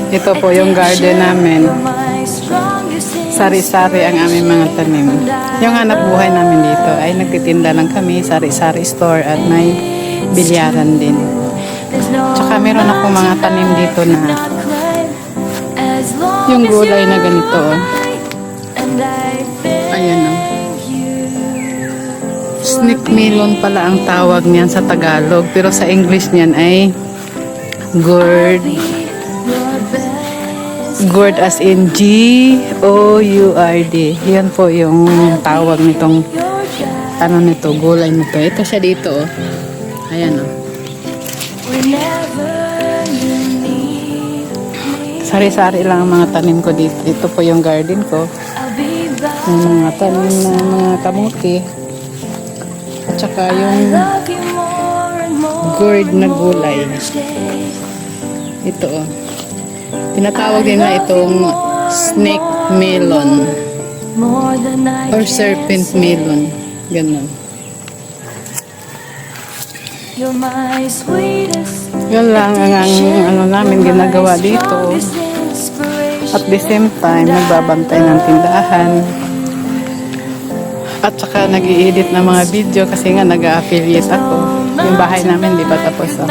Ito po yung garden namin. Sari-sari ang aming mga tanim. Yung hanap buhay namin dito ay nagtitinda lang kami, sari-sari store at may bilyaran din. Tsaka meron akong mga tanim dito na yung gulay na ganito. Ayan o. Snake melon pala ang tawag niyan sa Tagalog, pero sa English niyan ay gourd. Gourd as in G-O-U-R-D. Yan po yung tawag nitong ano nito, gulay nito. Ito siya dito oh. Ayan oh. Sari-sari lang ang mga tanim ko dito. Ito po yung garden ko. Yung mga tanim na mga kamuti. At saka yung gourd na gulay. Ito oh. Tinatawag din na itong snake melon or serpent melon. Ganun. Yan lang ang ano namin ginagawa dito. At the same time, nagbabantay ng tindahan. At saka nag-i-edit ng mga video kasi nga nag-a-affiliate ako. Yung bahay namin di pa tapos oh.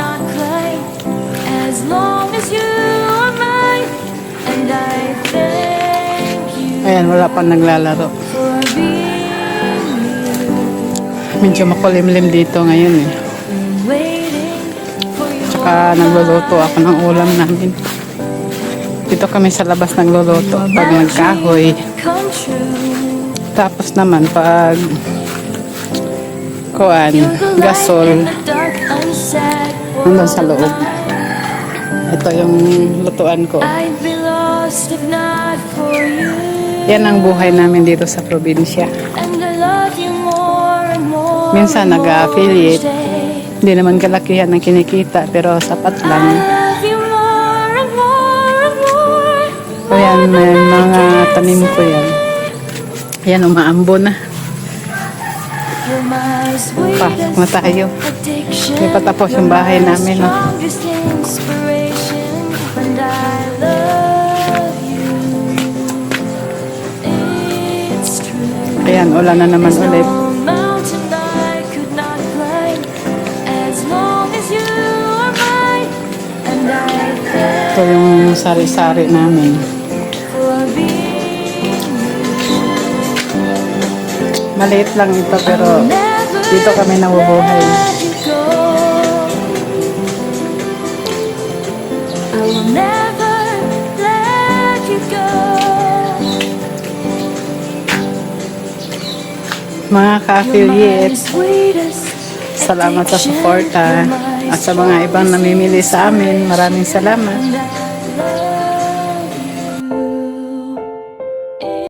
Ayan, wala pang naglalaro. Medyo makulimlim dito ngayon eh. Tsaka nagluluto ako ng ulam namin. Dito kami sa labas nagluluto pag nagkahoy. Tapos naman pag gasol nandun sa loob. Ito yung lutuan ko. Yan ang buhay namin dito sa probinsya. Minsan nag-affiliate. Hindi naman kalakihan ang kinikita pero sapat lang. So yan, may mga tanim ko yan. Yan, umaambo na. Pasok na tayo. May patapos yung bahay namin. No? Ayan, ulan na naman ulit. Ito yung sari-sari namin. Maliit lang ito pero dito kami nabubuhay. Mga ka-affiliate, salamat sa suporta at sa mga ibang namimili sa amin, maraming salamat.